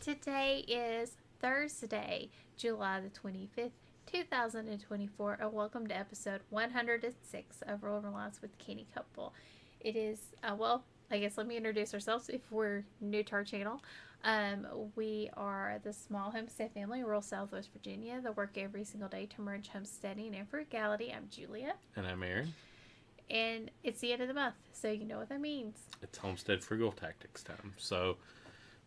Today is Thursday, July the 25th, 2024, and welcome to episode 106 of Rural Reliance with Canny Couple. It is, I guess let me introduce ourselves if we're new to our channel. We are the small homestead family, rural Southwest Virginia, that work every single day to merge homesteading and frugality. I'm Julia. And I'm Aaron. And it's the end of the month, so you know what that means. It's Homestead Frugal Tactics time. So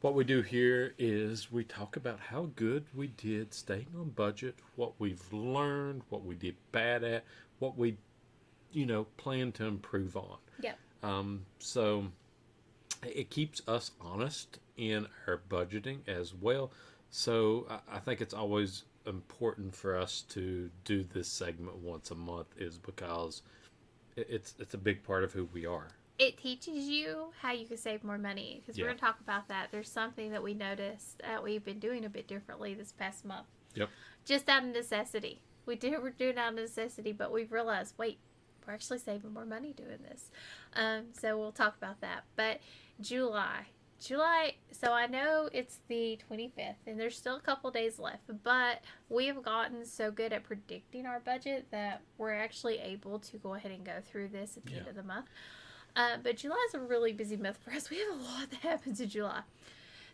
what we do here is we talk about how good we did staying on budget, what we've learned, what we did bad at, what we, plan to improve on. Yep. So it keeps us honest in our budgeting as well. So I think it's always important for us to do this segment once a month is because it's a big part of who we are. It teaches you how you can save more money because we're going to talk about that. There's something that we noticed that we've been doing a bit differently this past month. Yep. Just out of necessity. We're doing it out of necessity, but we've realized, wait, we're actually saving more money doing this. So we'll talk about that. But July, so I know it's the 25th and there's still a couple days left, but we have gotten so good at predicting our budget that we're actually able to go ahead and go through this at the end of the month. But July is a really busy month for us. We have a lot that happens in July.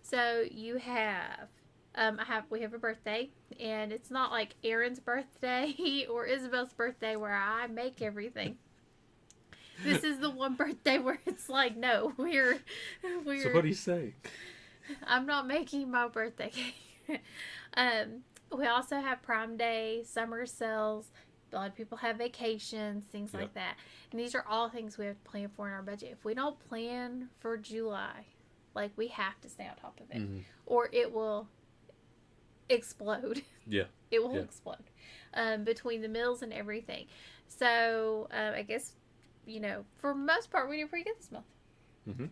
So you have, we have a birthday, and it's not like Aaron's birthday or Isabel's birthday where I make everything. This is the one birthday where it's like, no, we're. So what do you say? I'm not making my birthday cake. We also have Prime Day, summer sales. A lot of people have vacations, things like that. And these are all things we have to plan for in our budget. If we don't plan for July, we have to stay on top of it. Or it will explode. Yeah. It will explode. Between the meals and everything. So, I guess, for most part, we did pretty good this month.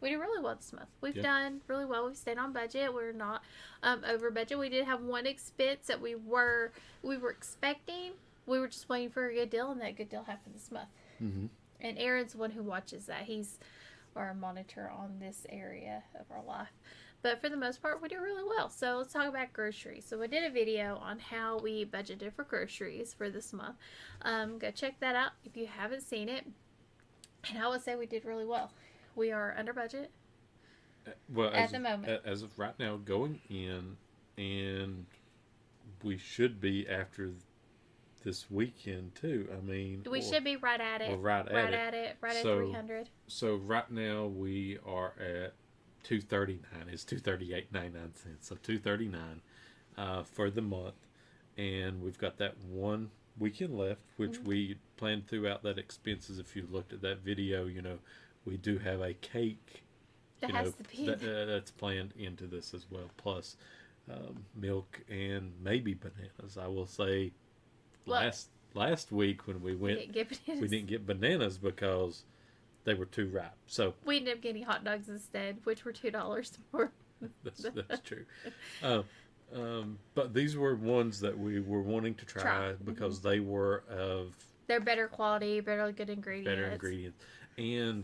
We did really well this month. We've done really well. We've stayed on budget. We're not over budget. We did have one expense that we were expecting. We were just waiting for a good deal, and that good deal happened this month. And Aaron's the one who watches that. He's our monitor on this area of our life. But for the most part, we do really well. So let's talk about groceries. So I did a video on how we budgeted for groceries for this month. Go check that out if you haven't seen it. And I would say we did really well. We are under budget at the moment. As of right now, going in, and we should be after this weekend too. I mean, we should be right at it. Right at 300. So right now we are at 239. It's 238.99 cents. So 239 for the month, and we've got that one weekend left, which we planned throughout that expenses. If you looked at that video, we do have a cake that's planned into this as well, plus milk and maybe bananas. I will say. Last week when we went, we didn't get bananas because they were too ripe. So we ended up getting hot dogs instead, which were $2 more. That's true. But these were ones that we were wanting to try because they were they're better quality, good ingredients. And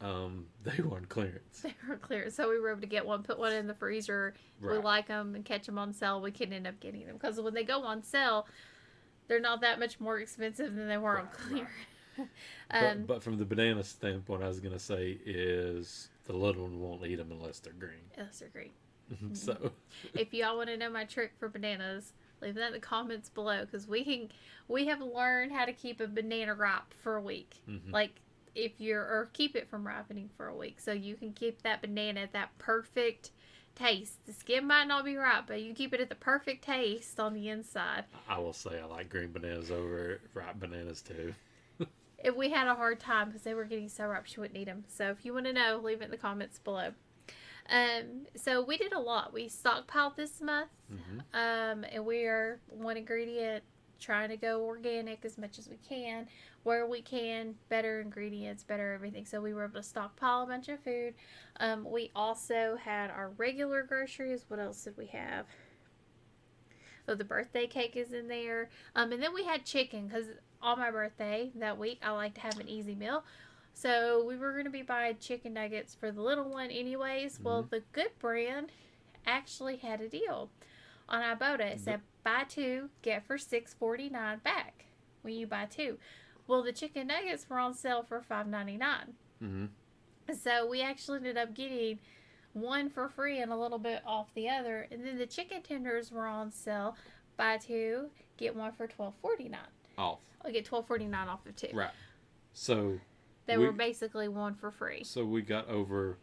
they were on clearance. They were on clearance, so we were able to get one, put one in the freezer. Right. We like them and catch them on sale. We can end up getting them because when they go on sale, they're not that much more expensive than they were on clear. Right. But from the banana standpoint, I was going to say is the little one won't eat them unless they're green. So, if y'all want to know my trick for bananas, leave that in the comments below because we have learned how to keep a banana ripe for a week. Or keep it from ripening for a week, so you can keep that banana at that perfect taste. The skin might not be right, but you keep it at the perfect taste on the inside. I will say I like green bananas over ripe bananas too. If we had a hard time because they were getting so ripe, she wouldn't eat them. So if you want to know, leave it in the comments below. So we did a lot. We stockpiled this month, and we are one ingredient trying to go organic as much as we can, where we can, better ingredients, better everything. So we were able to stockpile a bunch of food. We also had our regular groceries. What else did we have? So the birthday cake is in there. And then we had chicken because on my birthday that week, I like to have an easy meal. So we were going to be buying chicken nuggets for the little one anyways. Well, the Good brand actually had a deal on Ibotta. It said buy two, get for $6.49 back when you buy two. Well, the chicken nuggets were on sale for $5.99. Mm-hmm. So we actually ended up getting one for free and a little bit off the other. And then the chicken tenders were on sale. Buy two, get one for $12.49. Off. I'll get $12.49 off of two. Right. So they were basically one for free. So we got over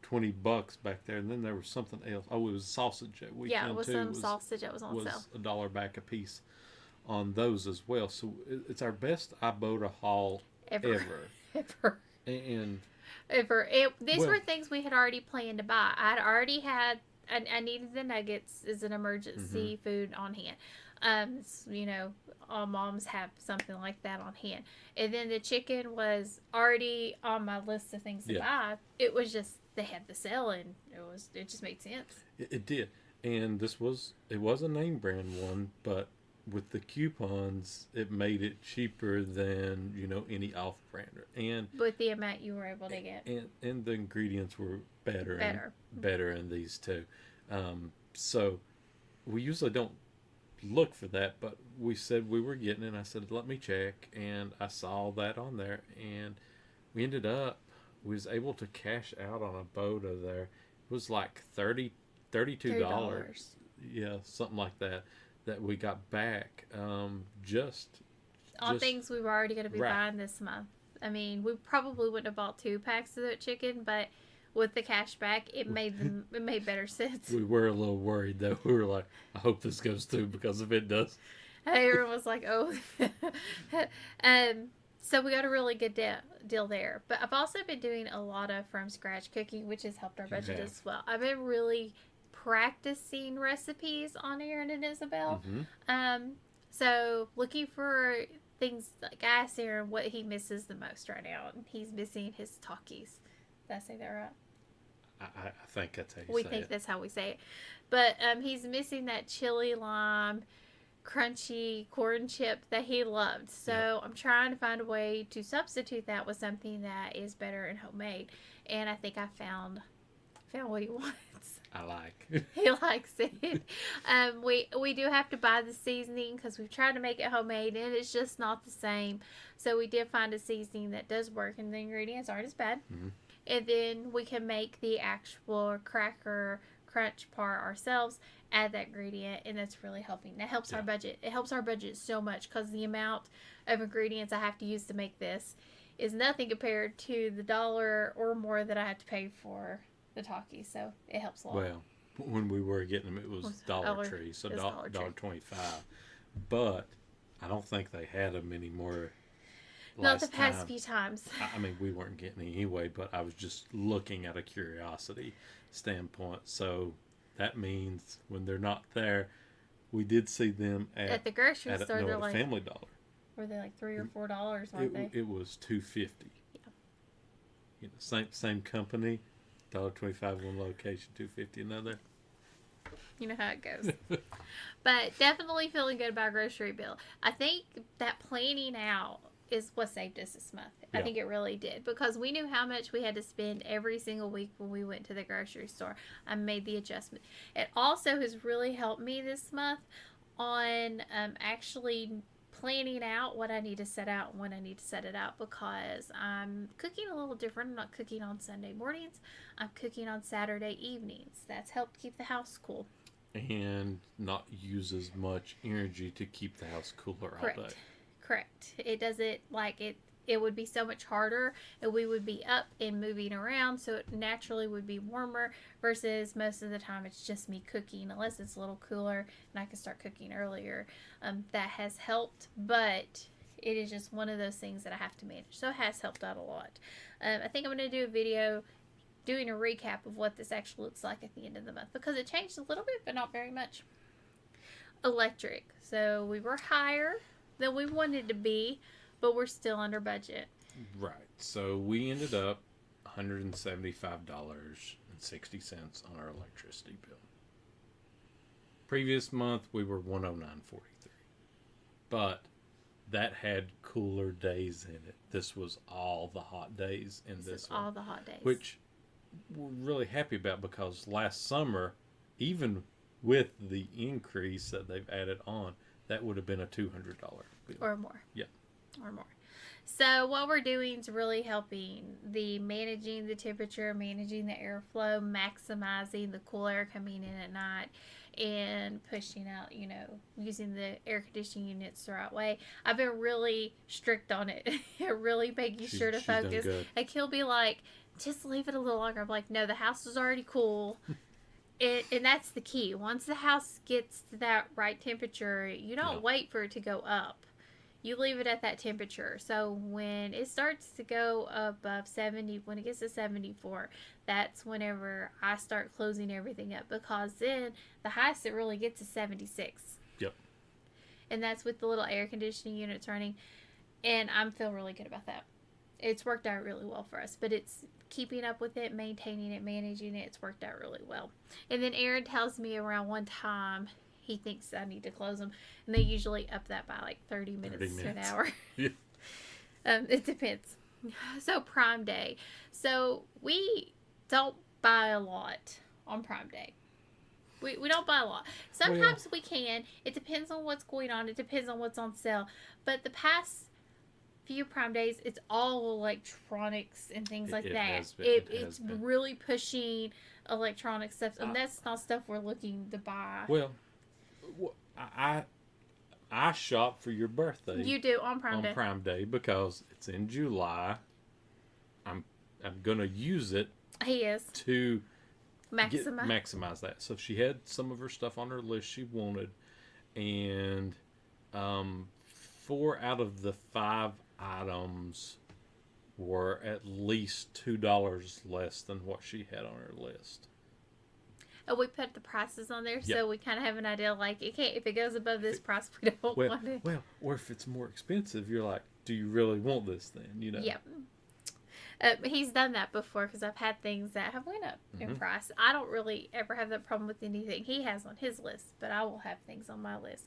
$20 back there, and then there was something else. Oh, it was sausage at weekend. Yeah, it was some sausage that was on sale. Was $1 back a piece on those as well. So it's our best Ibotta haul ever. And these were things we had already planned to buy. I needed the nuggets as an emergency food on hand. All moms have something like that on hand. And then the chicken was already on my list of things to buy. It was just they had the sale, and it just made sense. It did. And it was a name brand one, but with the coupons, it made it cheaper than any off-brander, and with the amount you were able to get, and the ingredients were better in these too. So we usually don't look for that, but we said we were getting it, and I said, let me check, and I saw that on there, and we ended up, we was able to cash out on a Ibotta there. It was like $32. Yeah, something like that we got back, just things we were already going to be buying this month. I mean, we probably wouldn't have bought 2 packs of that chicken, but with the cash back, it made better sense. We were a little worried though. We were like, I hope this goes through, because if it does, everyone was like, oh. So we got a really good deal there. But I've also been doing a lot of from scratch cooking, which has helped our budget as well. I've been really practicing recipes on Aaron and Isabel. So looking for things, like I asked Aaron what he misses the most right now, and he's missing his Takis. Did I say that right? I think that's how you say it. We think that's how we say it. But he's missing that chili lime crunchy corn chip that he loved. So I'm trying to find a way to substitute that with something that is better and homemade. And I think I found what he wants. I like. He likes it. We do have to buy the seasoning because we've tried to make it homemade and it's just not the same. So we did find a seasoning that does work and the ingredients aren't as bad. And then we can make the actual cracker crunch part ourselves, add that ingredient, and that's really helping. That helps our budget. It helps our budget so much because the amount of ingredients I have to use to make this is nothing compared to the $1 or more that I have to pay for the Takis, so it helps a lot. Well, when we were getting them, it was Dollar Tree, so $1.25. But I don't think they had them anymore. Not the past few times. I mean, we weren't getting any anyway, but I was just looking at a curiosity standpoint. So that means when they're not there, we did see them at the grocery store. They're like Family Dollar. Were they like $3 or $4? Weren't they? It was $2.50. Yeah. Same company. $1.25 one location, $2.50 another. You know how it goes. But definitely feeling good about our grocery bill. I think that planning out is what saved us this month. I think it really did, because we knew how much we had to spend every single week when we went to the grocery store. I made the adjustment. It also has really helped me this month on actually planning out what I need to set out and when I need to set it out, because I'm cooking a little different. I'm not cooking on Sunday mornings. I'm cooking on Saturday evenings. That's helped keep the house cool. And not use as much energy to keep the house cooler all day. Correct. It doesn't, like, it would be so much harder and we would be up and moving around, so it naturally would be warmer, versus most of the time it's just me cooking, unless it's a little cooler and I can start cooking earlier. That has helped, but it is just one of those things that I have to manage, so it has helped out a lot. I think I'm going to do a video doing a recap of what this actually looks like at the end of the month, because it changed a little bit but not very much. Electric, so we were higher than we wanted to be, but we're still under budget. Right. So we ended up $175.60 on our electricity bill. Previous month we were $109.43. But that had cooler days in it. This was all the hot days in this one. All the hot days. Which we're really happy about, because last summer even with the increase that they've added on, that would have been a $200 bill. Or more. Yeah. Or more. So what we're doing is really helping the managing the temperature, managing the airflow, maximizing the cool air coming in at night, and pushing out, using the air conditioning units the right way. I've been really strict on it. Really making sure to focus. Like, he'll be like, just leave it a little longer. I'm like, no, the house is already cool. And that's the key. Once the house gets to that right temperature, you don't wait for it to go up. You leave it at that temperature. So when it starts to go above 70, when it gets to 74, that's whenever I start closing everything up, because then the highest it really gets is 76. Yep. And that's with the little air conditioning units running. And I'm feeling really good about that. It's worked out really well for us, but it's keeping up with it, maintaining it, managing it. It's worked out really well. And then Aaron tells me around one time he thinks I need to close them, and they usually up that by like 30 minutes to an hour. Yeah. It depends. So Prime Day. So we don't buy a lot on Prime Day. We don't buy a lot. Sometimes we can. It depends on what's going on. It depends on what's on sale. But the past few Prime Days, it's all electronics and things like that. It's really pushing electronic stuff, and that's not stuff we're looking to buy. Well, I shop for your birthday. You do on Prime Day. On Prime Day, because it's in July. I'm gonna use it. He is to maximize that. So she had some of her stuff on her list she wanted, and 4 out of the 5 items were at least $2 less than what she had on her list. Oh, we put the prices on there, so we kind of have an idea. Like, if it goes above this price, we don't want it. Well, or if it's more expensive, you're like, do you really want this then? Yep. He's done that before, because I've had things that have went up in price. I don't really ever have that problem with anything he has on his list, but I will have things on my list.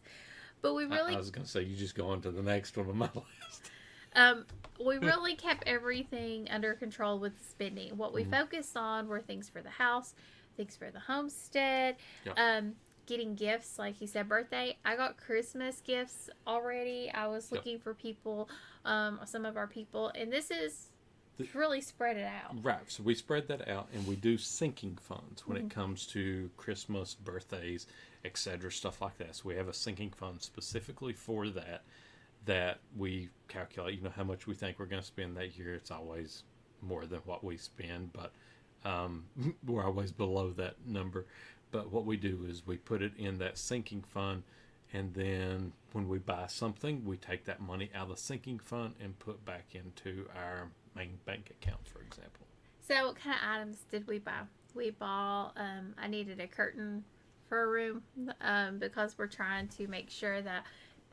But we really... I was going to say, you just go on to the next one on my list. We really kept everything under control with spending. What we focused on were things for the house, things for the homestead, getting gifts, like you said, birthday. I got Christmas gifts already. I was looking for people, some of our people, and this is really spread it out. Right, so we spread that out, and we do sinking funds when it comes to Christmas, birthdays, etc., stuff like that. So we have a sinking fund specifically for that we calculate, how much we think we're going to spend that year. It's always more than what we spend, but we're always below that number. But what we do is we put it in that sinking fund, and then when we buy something, we take that money out of the sinking fund and put back into our main bank account, for example. So what kind of items did we buy? We bought, I needed a curtain for a room, because we're trying to make sure that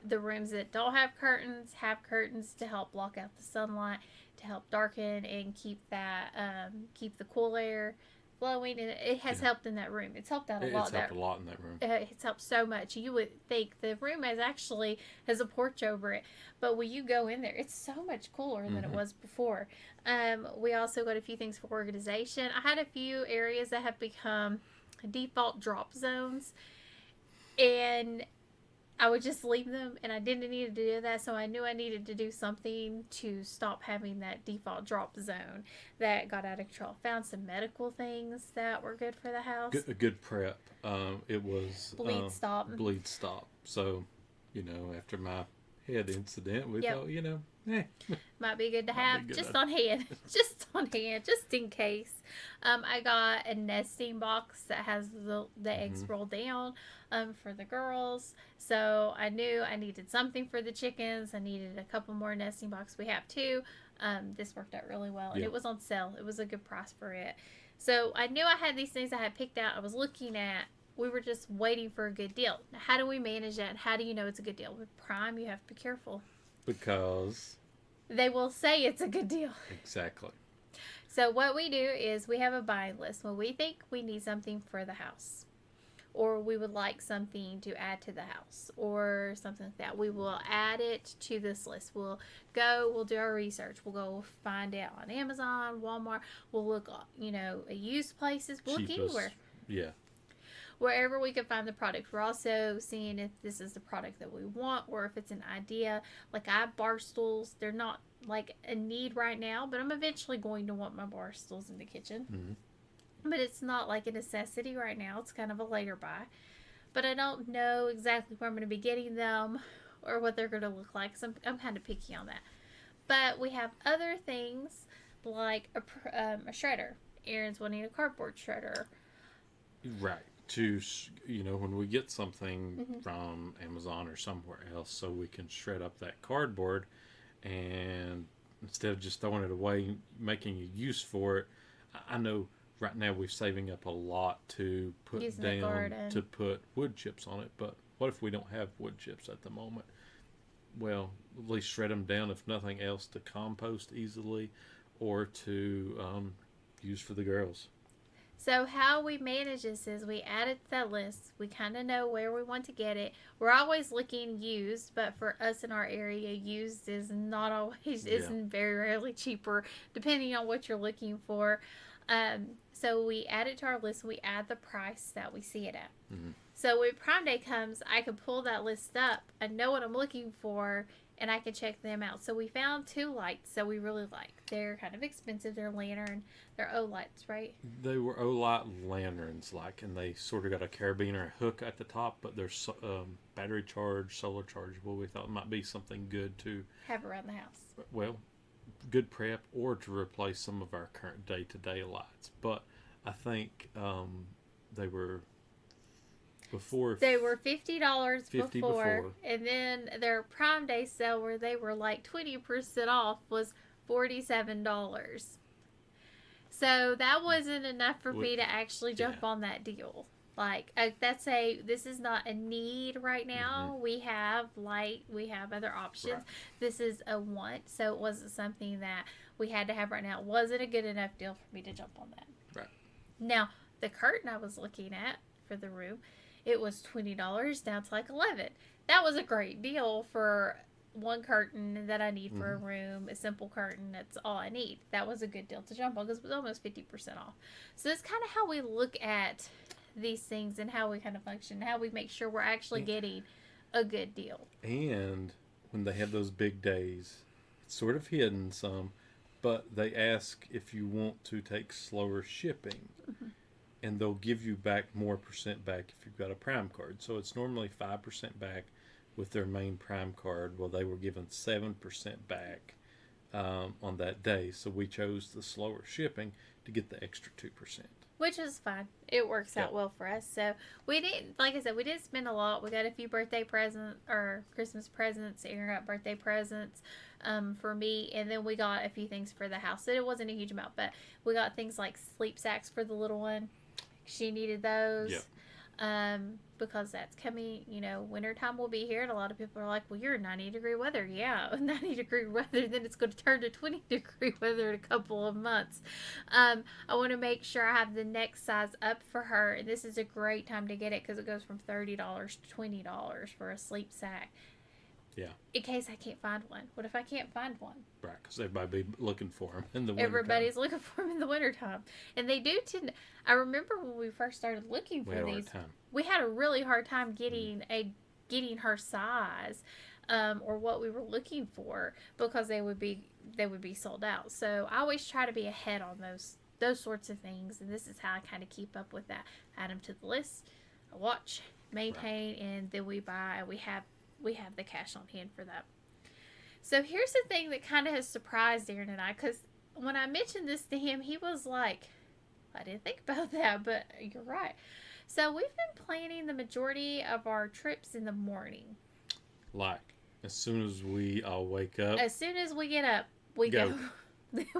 the rooms that don't have curtains to help block out the sunlight, to help darken and keep the cool air flowing, and it has helped in that room. It's helped out a lot. It's helped a lot in that room. It's helped so much. You would think the room has a porch over it, but when you go in there, it's so much cooler than it was before. We also got a few things for organization. I had a few areas that have become default drop zones, and I would just leave them, and I didn't need to do that, so I knew I needed to do something to stop having that default drop zone that got out of control. Found some medical things that were good for the house. A good prep. It was bleed stop. Bleed stop. So, after my head incident, we thought, might be good to have just on hand, just in case. I got a nesting box that has the eggs rolled down for the girls, so I knew I needed something for the chickens. I needed a couple more nesting boxes. We have 2. This worked out really well, and it was on sale. It was a good price for it. So I knew I had these things I had picked out. I was looking at. We were just waiting for a good deal. Now, how do we manage that? How do you know it's a good deal? With Prime, you have to be careful. Because they will say it's a good deal. Exactly. So what we do is we have a buying list. When we think we need something for the house, or we would like something to add to the house, or something like that, we will add it to this list. We'll do our research. We'll go find it on Amazon, Walmart. We'll look, at used places. We'll look anywhere. Yeah. wherever we can find the product. We're also seeing if this is the product that we want or if it's an idea. Like I have bar stools. They're not like a need right now, but I'm eventually going to want my bar stools in the kitchen. Mm-hmm. But it's not like a necessity right now. It's kind of a later buy. But I don't know exactly where I'm going to be getting them or what they're going to look like. So I'm kind of picky on that. But we have other things like a shredder. Aaron's wanting a cardboard shredder. Right. To, when we get something from Amazon or somewhere else, so we can shred up that cardboard, and instead of just throwing it away, making a use for it. I know right now we're saving up a lot to put to put wood chips on it, but what if we don't have wood chips at the moment? Well, at least shred them down, if nothing else, to compost easily or to use for the girls. So how we manage this is we add it to that list. We kind of know where we want to get it. We're always looking used, but for us in our area, used is not always, isn't very rarely cheaper, depending on what you're looking for. So we add it to our list. We add the price that we see it at. Mm-hmm. So when Prime Day comes, I can pull that list up. I know what I'm looking for, and I can check them out. So we found 2 lights that we really like. They're kind of expensive. They're lantern. They're O-lights, right? They were O-light lanterns, and they sort of got a carabiner hook at the top, but they're battery charged, solar chargeable. We thought it might be something good to have around the house. Well, good prep or to replace some of our current day-to-day lights. But I think they were before. They were $50 before, and then their Prime Day sale where they were like 20% off was $47. So that wasn't enough for me to actually jump on that deal. Like this is not a need right now. Mm-hmm. We have light, we have other options. Right. This is a want, so it wasn't something that we had to have right now. It wasn't a good enough deal for me to jump on that. Right. Now, the curtain I was looking at for the room, it was $20 down to like $11. That was a great deal for one curtain that I need for a room, a simple curtain. That's all I need. That was a good deal to jump on because it was almost 50% off. So it's kind of how we look at these things and how we kind of function, how we make sure we're actually getting a good deal. And when they have those big days, it's sort of hidden some, but they ask if you want to take slower shipping. Mm-hmm. And they'll give you back more percent back if you've got a Prime card. So it's normally 5% back with their main Prime card. Well, they were given 7% back on that day. So we chose the slower shipping to get the extra 2%. Which is fine. It works out well for us. So we didn't, like I said, we didn't spend a lot. We got a few birthday presents or Christmas presents. Aaron got birthday presents for me. And then we got a few things for the house. So it wasn't a huge amount, but we got things like sleep sacks for the little one. She needed those. Yep. Because that's coming, wintertime will be here, and a lot of people are like, well, you're 90-degree weather. Yeah, 90-degree weather, then it's going to turn to 20-degree weather in a couple of months. I want to make sure I have the next size up for her, and this is a great time to get it because it goes from $30 to $20 for a sleep sack. Yeah. In case I can't find one. What if I can't find one? Right, because everybody be looking for them in the winter. Everybody's looking for them in the wintertime. And they do tend. I remember when we first started looking for these. We had a really hard time getting her size, or what we were looking for because they would be sold out. So I always try to be ahead on those sorts of things, and this is how I kind of keep up with that. Add them to the list, I watch, maintain, and then we buy. And we have the cash on hand for that. So here's the thing that kind of has surprised Aaron and I, because when I mentioned this to him, he was like, I didn't think about that, but you're right. So we've been planning the majority of our trips in the morning. Like, as soon as we all wake up. As soon as we get up, we go.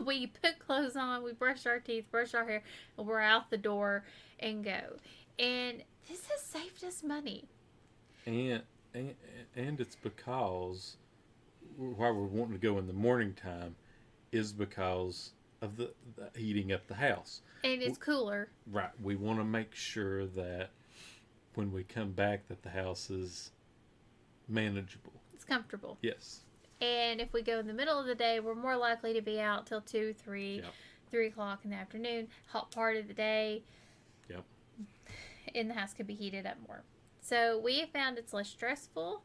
We put clothes on, we brush our teeth, brush our hair, and we're out the door and go. And this has saved us money. And it's because why we're wanting to go in the morning time is because of the heating up the house. And it's cooler. Right. We want to make sure that when we come back that the house is manageable. It's comfortable. Yes. And if we go in the middle of the day, we're more likely to be out till 2, 3 o'clock in the afternoon. Hot part of the day. Yep. in the house could be heated up more. So we have found it's less stressful,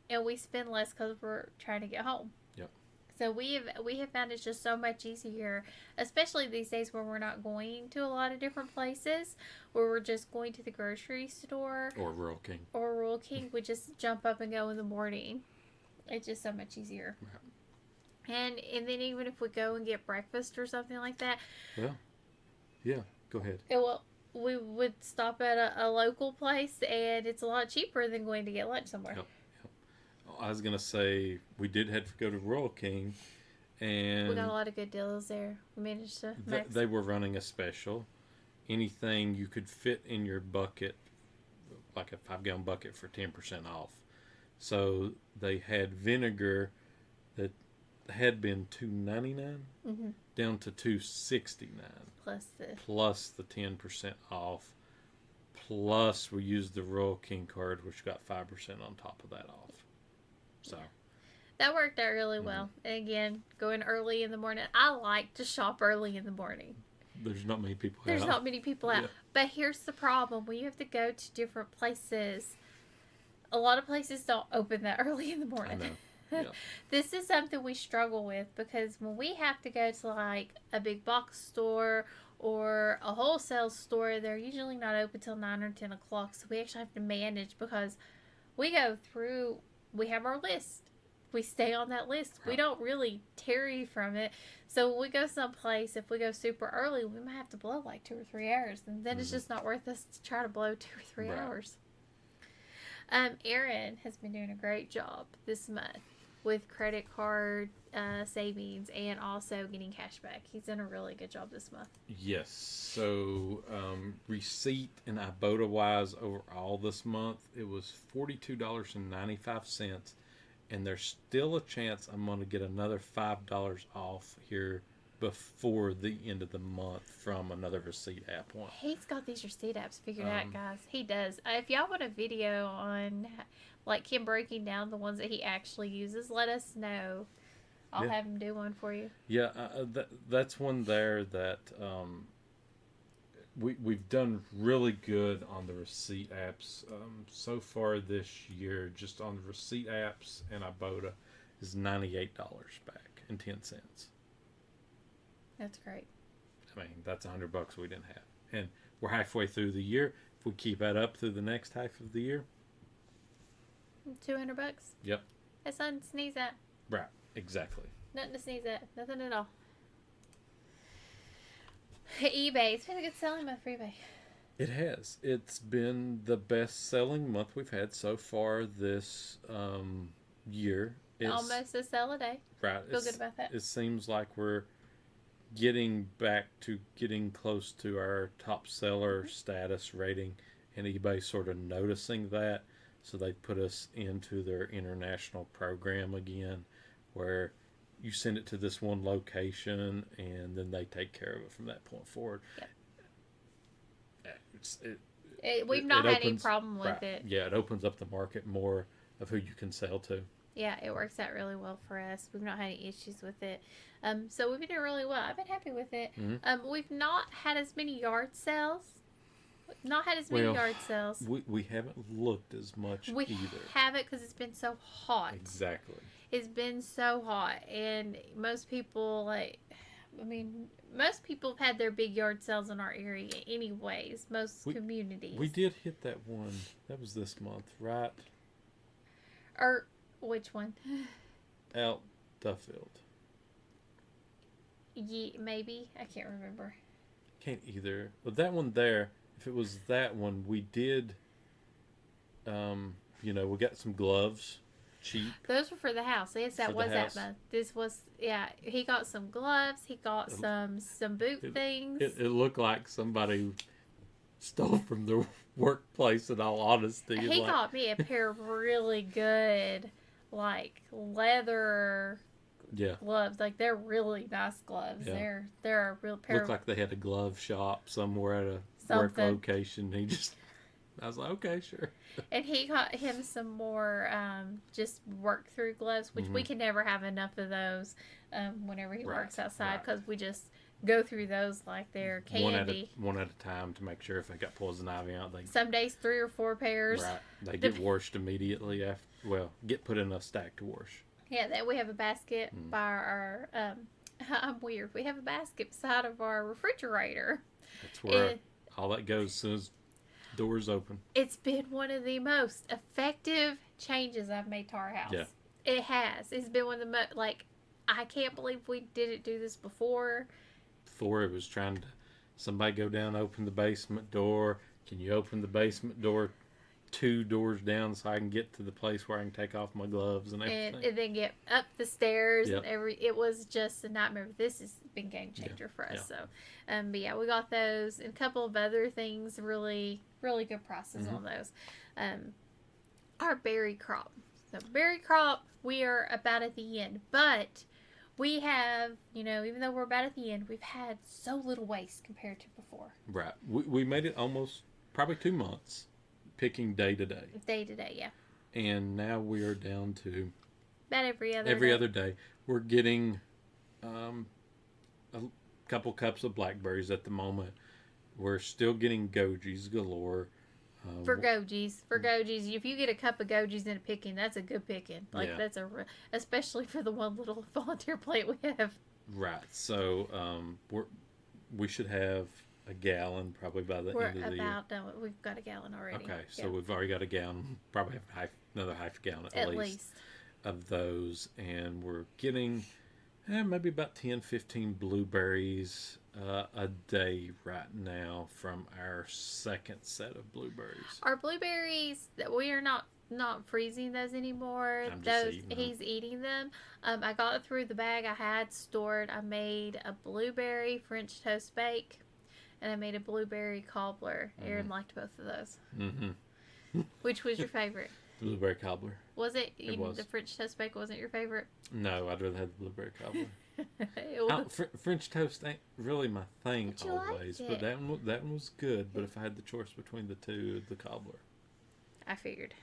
and we spend less because we're trying to get home. Yep. So we have found it's just so much easier, especially these days where we're not going to a lot of different places, where we're just going to the grocery store Or Rural King. or Rural King. We just jump up and go in the morning. It's just so much easier. Right. And then even if we go and get breakfast or something like that, Well, yeah, go ahead. we would stop at a local place, and it's a lot cheaper than going to get lunch somewhere. Yep. I was gonna say we did have to go to Rural King, and We got a lot of good deals there. We managed to max. they were running a special. Anything you could fit in your bucket, like a 5-gallon bucket, for 10% off. So they had vinegar that had been $2.99 down to $2.69 plus the 10% off. Plus we used the Rural King card, which got 5% on top of that off. So that worked out really well. And again, going early in the morning. I like to shop early in the morning. There's not many people There's out. not many people out. Yeah. But here's the problem. When you have to go to different places, a lot of places don't open that early in the morning. I know. Yeah. This is something we struggle with, because when we have to go to like a big box store or a wholesale store, they're usually not open till 9 or 10 o'clock. So we actually have to manage, because we go through, we have our list. We stay on that list. We don't really tarry from it. So when we go someplace, if we go super early, we might have to blow like 2 or 3 hours. And then it's just not worth us to try to blow 2 or 3 hours. Aaron has been doing a great job this month with credit card savings and also getting cash back. He's done a really good job this month. Yes. So receipt and Ibotta wise overall this month, it was $42.95, and there's still a chance I'm going to get another $5 off here before the end of the month from another receipt app one. He's got these receipt apps figured out, guys. He does. If y'all want a video on like him breaking down the ones that he actually uses, let us know. I'll have him do one for you. Yeah, that's one there that we've done really good on the receipt apps so far this year. Just on the receipt apps and Ibotta is $98 back and 10 cents. That's great. I mean, that's $100 we didn't have, and we're halfway through the year. If we keep that up through the next half of the year, $200. Yep. That's nothing to sneeze at. Right. Exactly. Nothing to sneeze at. Nothing at all. eBay. It's been a good selling month for eBay. It has. It's been the best selling month we've had so far this year. It's, almost a sell a day. Right. Feel good about that. It seems like we're getting close to our top seller status rating, and eBay sort of noticing that. So they put us into their international program again, where you send it to this one location and then they take care of it from that point forward. Yep. We've not had any problem with it. Yeah, it opens up the market more of who you can sell to. Yeah, it works out really well for us. We've not had any issues with it. So we've been doing really well. I've been happy with it. Mm-hmm. We've not had as many yard sales. We haven't looked as much we either. We haven't, because it's been so hot. Exactly. It's been so hot, and most people most people have had their big yard sales in our area anyways. Communities. We did hit that one. That was this month, right? Or which one? Out Duffield. Yeah, maybe. I can't remember. Can't either. But that one there, if it was that one, we did, we got some gloves, cheap. Those were for the house. Yes, that was that month. This was, he got some gloves. He got some boot things. It looked like somebody stole from their workplace, in all honesty. He got me a pair of really good, like, leather gloves. Like, they're really nice gloves. Yeah. They're a real pair. Looked like they had a glove shop somewhere at a work location. I was like, okay, sure. And he got him some more just work through gloves, which we can never have enough of those whenever he works outside, because we just go through those like they're candy. One at a time to make sure if they got poison ivy out, they Some days 3 or 4 pairs. right. They get washed immediately after. Well, get put in a stack to wash. Yeah, then we have a basket by our. I'm weird. We have a basket beside of our refrigerator. That's where all that goes as soon as doors open. It's been one of the most effective changes I've made to our house. Yeah. It has. It's been one of the most, like, I can't believe we didn't do this before. Before it was trying to, somebody go down, open the basement door. Can you open the basement door 2 doors down so I can get to the place where I can take off my gloves and everything? And then get up the stairs. Yep. And it was just a nightmare. This has been game changer for us. Yeah. So, but yeah, we got those and a couple of other things. Really, really good prices on those. Our berry crop. So berry crop, we are about at the end, but we have, even though we're about at the end, we've had so little waste compared to before. Right. We made it almost probably 2 months picking day to day. Day to day, yeah. And now we are down to about every other day. We're getting a couple cups of blackberries at the moment. We're still getting goji's galore. For goji's, if you get a cup of goji's in a picking, that's a good picking. Like that's especially for the one little volunteer plate we have. Right. So we should have a gallon probably by the end of the year. We've got a gallon already. Okay, so we've already got a gallon. Probably have another half gallon at least of those, and we're getting maybe about 10, 15 blueberries a day right now from our second set of blueberries. Our blueberries, we are not freezing those anymore. He's eating them. I got through the bag I had stored. I made a blueberry French toast bake, and I made a blueberry cobbler. Aaron liked both of those. Mm-hmm. Which was your favorite? Blueberry cobbler. Was it? It was. The French toast bake wasn't your favorite? No, I'd rather have the blueberry cobbler. French toast ain't really my thing always, but that one was good. But if I had the choice between the two, the cobbler. I figured.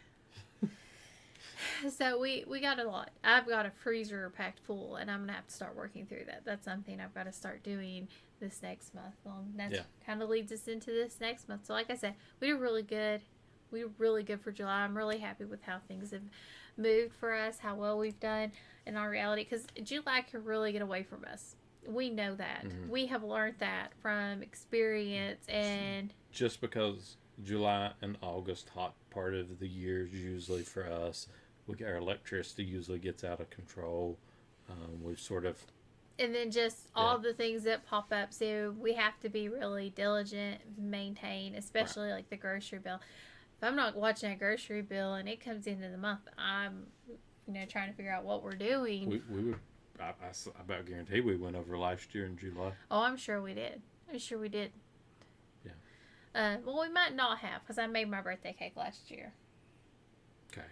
So we got a lot. I've got a freezer packed full, and I'm gonna have to start working through that. That's something I've got to start doing this next month. That kind of leads us into this next month. So like I said, we did really good. We were really good for July. I'm really happy with how things have moved for us, how well we've done in our reality, because July can really get away from us. We know that. Mm-hmm. We have learned that from experience. And just because July and August, hot part of the year is usually for us, our electricity usually gets out of control. We've sort of... And then just all the things that pop up. So we have to be really diligent, maintain, especially like the grocery bill. If I'm not watching a grocery bill and it comes into the month, I'm, trying to figure out what we're doing. I about guarantee we went over last year in July. Oh, I'm sure we did. Yeah. Well, we might not have, because I made my birthday cake last year. Okay.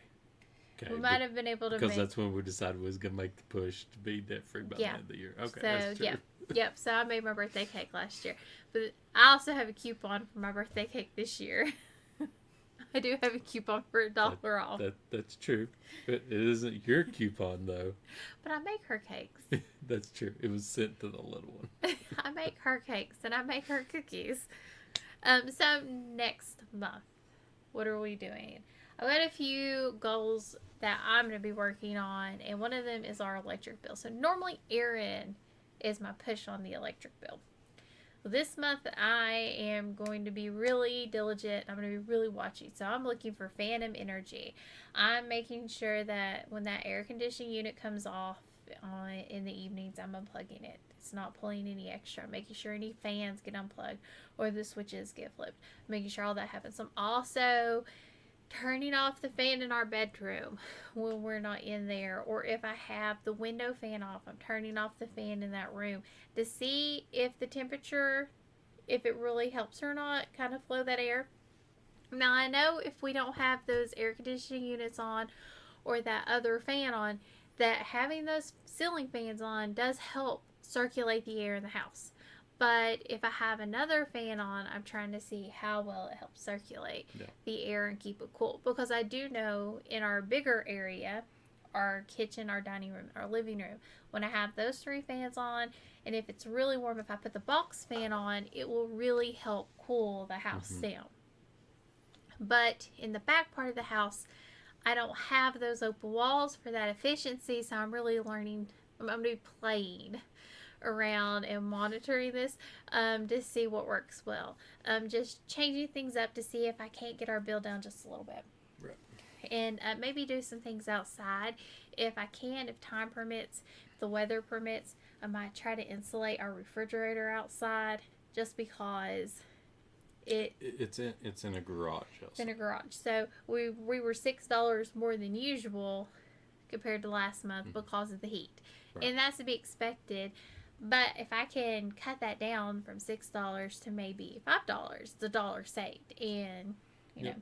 We might have been able to because that's when we decided we was going to make the push to be debt free by the end of the year. Okay, that's true. Yep. So I made my birthday cake last year, but I also have a coupon for my birthday cake this year. I do have a coupon for $1 off. That's true. But it isn't your coupon, though. But I make her cakes. That's true. It was sent to the little one. I make her cakes, and I make her cookies. So next month, what are we doing? I've got a few goals that I'm going to be working on, and one of them is our electric bill. So normally Aaron is my push on the electric bill. This month, I am going to be really diligent. I'm going to be really watching. So I'm looking for phantom energy. I'm making sure that when that air conditioning unit comes off in the evenings, I'm unplugging it. It's not pulling any extra. I'm making sure any fans get unplugged or the switches get flipped. I'm making sure all that happens. I'm also turning off the fan in our bedroom when we're not in there, or if I have the window fan off, I'm turning off the fan in that room to see if the temperature, if it really helps or not, kind of flow that air. Now I know if we don't have those air conditioning units on or that other fan on, that having those ceiling fans on does help circulate the air in the house. But if I have another fan on, I'm trying to see how well it helps circulate the air and keep it cool. Because I do know in our bigger area, our kitchen, our dining room, our living room, when I have those 3 fans on, And if it's really warm, if I put the box fan on, it will really help cool the house down. But in the back part of the house, I don't have those open walls for that efficiency, so I'm really learning. I'm going to be playing around and monitoring this to see what works well. Just changing things up to see if I can't get our bill down just a little bit. Right. And maybe do some things outside if I can, if time permits, if the weather permits. I might try to insulate our refrigerator outside just because it's in a garage. It's in a garage. So we were $6 more than usual compared to last month because of the heat. Right. And that's to be expected. But if I can cut that down from $6 to maybe $5, it's $1 saved. And, you know,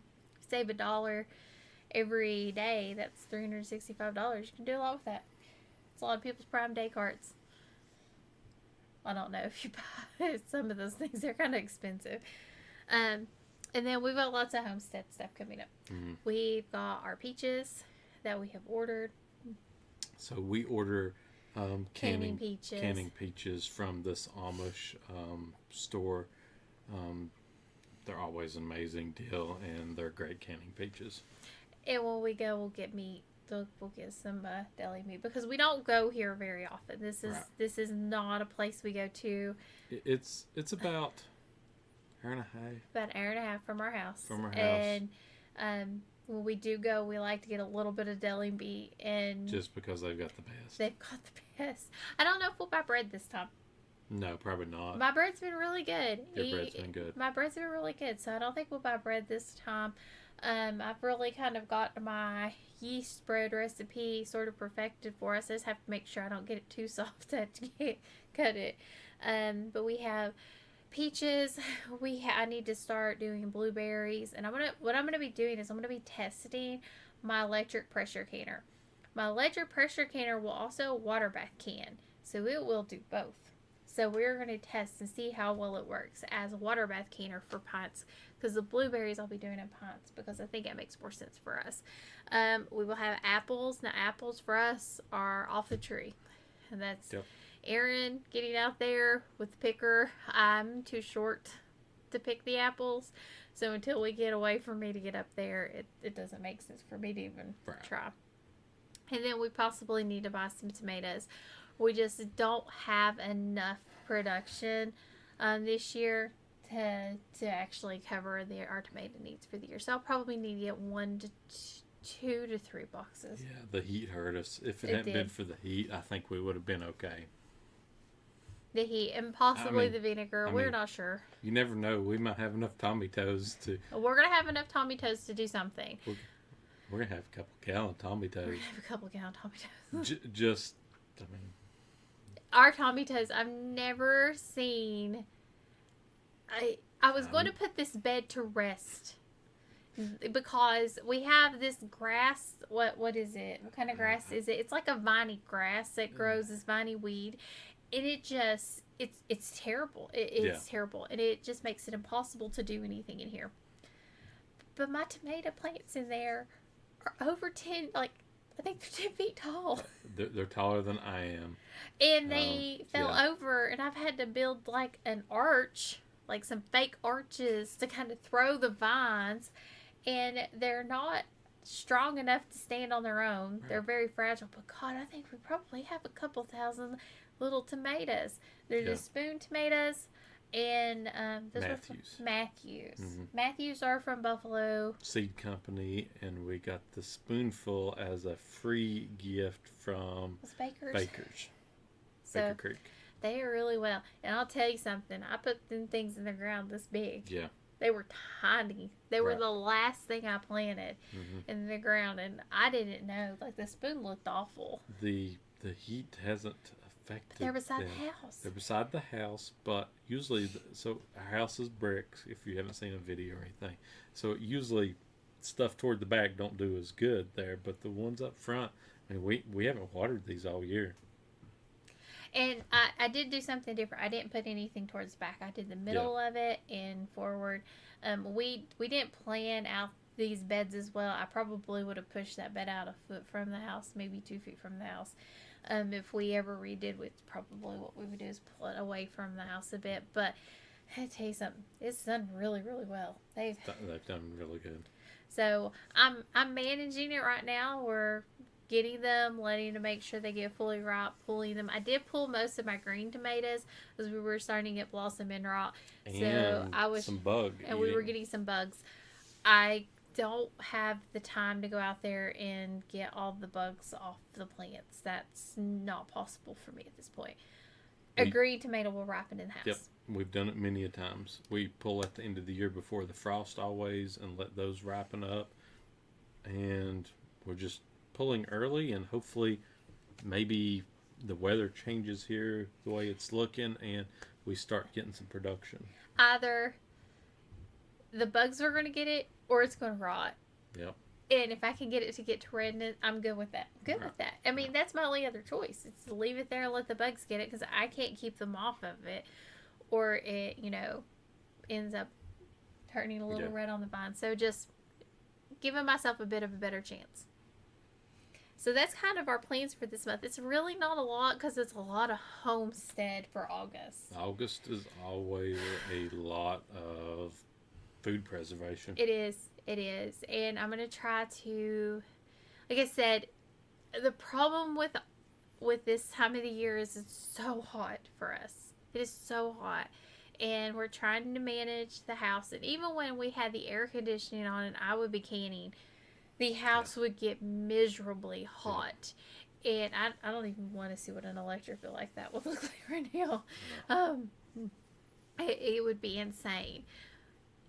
save $1 every day, that's $365. You can do a lot with that. It's a lot of people's Prime Day cards. I don't know if you buy some of those things. They're kind of expensive. And then we've got lots of Homestead stuff coming up. We've got our peaches that we have ordered. So we order canning peaches from this Amish store. They're always an amazing deal, and they're great canning peaches. And when we go, we'll get meat. We'll get some deli meat because we don't go here very often. This is not a place we go to. It's about an hour and a half. About an hour and a half from our house. And when we do go, we like to get a little bit of deli meat, and just because they've got the best. They've got the best. I don't know if we'll buy bread this time. No, probably not. My bread's been really good. Your bread's been good. My bread's been really good, so I don't think we'll buy bread this time. I've really kind of got my yeast bread recipe sort of perfected for us. I just have to make sure I don't get it too soft to cut it. But we have peaches. I need to start doing blueberries, and what I'm gonna be doing is I'm gonna be testing my electric pressure canner. My electric pressure canner will also water bath can, so it will do both. So we're going to test and see how well it works as a water bath canner for pints, because the blueberries I'll be doing in pints because I think it makes more sense for us. We will have apples. Now apples for us are off the tree, and that's Aaron getting out there with the picker. I'm too short to pick the apples, so until we get away from me to get up there, it doesn't make sense for me to even try. And then we possibly need to buy some tomatoes. We just don't have enough production this year to actually cover our tomato needs for the year. So I'll probably need to get 2 to 3 boxes. Yeah, the heat hurt us. If it hadn't been for the heat, I think we would have been okay. The heat and possibly the vinegar. We're not sure. You never know. We might have enough Tommy Toes to... We're going to have enough Tommy Toes to do something. We're going to have a couple gallon Tommy Toes. We're going to have a couple gallon Tommy Toes. Our Tommy Toes, I've never seen... I was going to put this bed to rest because we have this grass. What is it? What kind of grass is it? It's like a viney grass that grows, this viney weed, and it's terrible. It's terrible, and it just makes it impossible to do anything in here. But my tomato plants in there are over 10, I think they're 10 feet tall. They're taller than I am. And they fell over, and I've had to build an arch, some fake arches to kind of throw the vines, and they're not strong enough to stand on their own. Right. They're very fragile, but God, I think we probably have a couple thousand little tomatoes. They're just spoon tomatoes, and Matthews. Mm-hmm. Matthews are from Buffalo Seed Company, and we got the spoonful as a free gift from Baker's. Baker Creek. They are really well. And I'll tell you something. I put them things in the ground this big. Yeah. They were tiny. They were the last thing I planted in the ground. And I didn't know. The spoon looked awful. The heat hasn't affected They're beside the house. They're beside the house. But usually, our house is bricks, if you haven't seen a video or anything. So usually, stuff toward the back don't do as good there. But the ones up front, we haven't watered these all year. And I did do something different. I didn't put anything towards the back. I did the middle of it and forward. We didn't plan out these beds as well. I probably would have pushed that bed out a foot from the house, maybe 2 feet from the house. If we ever redid, it's probably what we would do is pull it away from the house a bit. But I tell you something, it's done really, really well. They've done really good. So I'm managing it right now. We're getting them, letting them make sure they get fully ripe, pulling them. I did pull most of my green tomatoes because we were starting to get blossom end rot. And so I was some bug and eating. we were getting some bugs. I don't have the time to go out there and get all the bugs off the plants. That's not possible for me at this point. A green tomato will ripen in the house. Yep, we've done it many a times. We pull at the end of the year before the frost always and let those ripen up. And we're just pulling early, and hopefully maybe the weather changes here the way it's looking and we start getting some production. Either the bugs are going to get it or it's going to rot. Yep. And if I can get it to get to redness, I'm good with that. With that. I mean, that's my only other choice. It's to leave it there and let the bugs get it because I can't keep them off of it, or it, ends up turning a little red on the vine. So just giving myself a bit of a better chance. So that's kind of our plans for this month. It's really not a lot because it's a lot of homestead for August. August is always a lot of food preservation. It is. And I'm going to try to, like I said, the problem with this time of the year is it's so hot for us. It is so hot. And we're trying to manage the house. And even when we had the air conditioning on and I would be canning, the house would get miserably hot. And I don't even want to see what an electric bill like that would look like right now. It would be insane.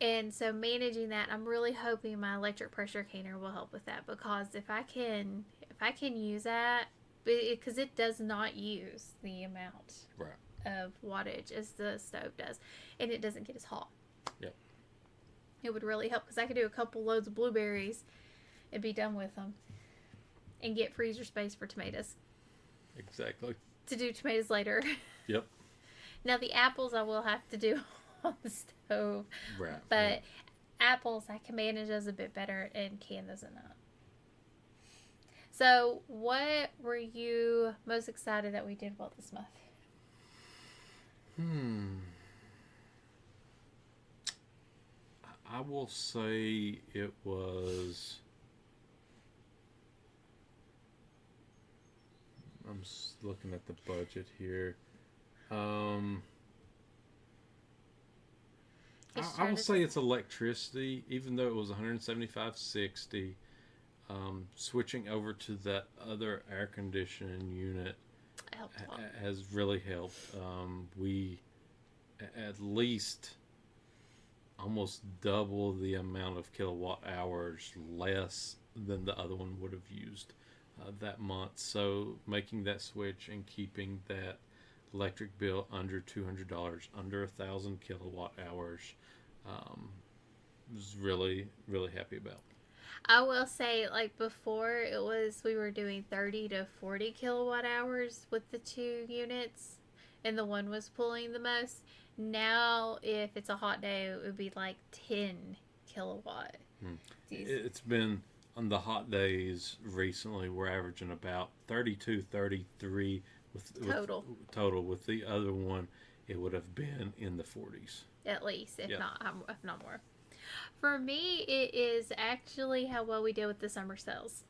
And so managing that, I'm really hoping my electric pressure canner will help with that, because if I can use that, because it does not use the amount of wattage as the stove does, and it doesn't get as hot. Yep. It would really help because I could do a couple loads of blueberries and be done with them, and get freezer space for tomatoes. Exactly. To do tomatoes later. Yep. Now the apples I will have to do on the stove. Right. But apples I can manage those a bit better, and can those not. So what were you most excited that we did well this month? I will say it was, I'm just looking at the budget here. I will say it's electricity, even though it was $175.60. Switching over to that other air conditioning unit has really helped. We at least almost double the amount of kilowatt hours less than the other one would have used that month. So making that switch and keeping that electric bill under $200, under 1,000 kilowatt hours, was really, really happy about. I will say, like before, we were doing 30 to 40 kilowatt hours with the two units, and the one was pulling the most. Now, if it's a hot day, it would be like 10 kilowatt. It's been, on the hot days recently, we're averaging about 32, 33 total. With the other one, it would have been in the 40s. At least, if not more. For me, it is actually how well we did with the summer sales.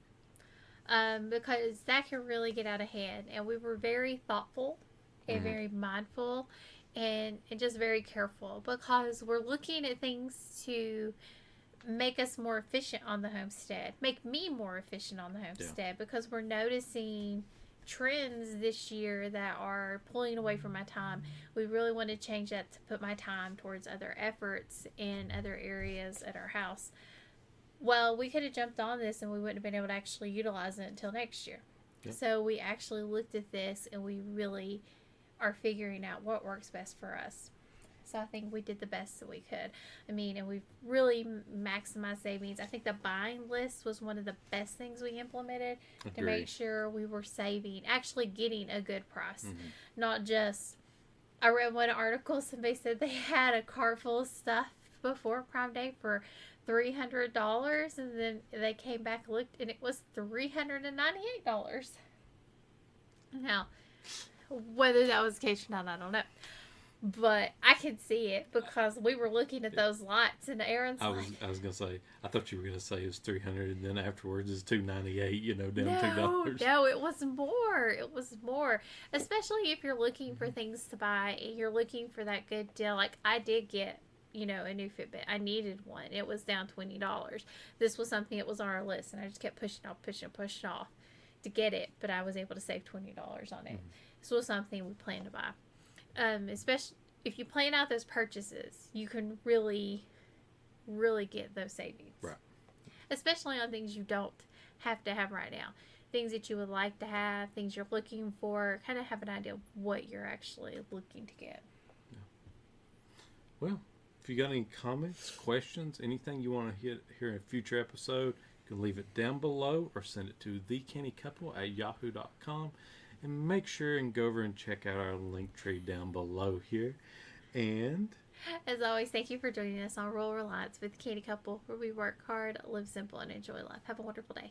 Because that can really get out of hand. And we were very thoughtful and very mindful and just very careful, because we're looking at things to make us more efficient on the homestead. Make me more efficient on the homestead, because we're noticing trends this year that are pulling away from my time. We really want to change that to put my time towards other efforts in other areas at our house. Well, we could have jumped on this and we wouldn't have been able to actually utilize it until next year. Yep. So we actually looked at this and we really are figuring out what works best for us. So I think we did the best that we could. I mean, and we've really maximized savings. I think the buying list was one of the best things we implemented to make sure we were saving, actually getting a good price. Not just, I read one article, somebody said they had a car full of stuff before Prime Day for $300, and then they came back and looked and it was $398. Now, whether that was the case or not, I don't know. But I could see it because we were looking at those lots, and Aaron's I was gonna say, I thought you were gonna say it was 300, and then afterwards it's 298. You know, down no, $2. no, it was more. It was more. Especially if you're looking for things to buy and you're looking for that good deal. Like I did get, a new Fitbit. I needed one. It was down $20. This was something that was on our list, and I just kept pushing off to get it. But I was able to save $20 on it. This was something we planned to buy. Especially if you plan out those purchases, you can really, really get those savings. Right. Especially on things you don't have to have right now. Things that you would like to have, things you're looking for, kind of have an idea of what you're actually looking to get. Yeah. Well, if you got any comments, questions, anything you want to hear in a future episode, you can leave it down below or send it to thecannycouple@yahoo.com. And make sure and go over and check out our link tree down below here. And as always, thank you for joining us on Rural Reliance with the Canny Couple, where we work hard, live simple, and enjoy life. Have a wonderful day.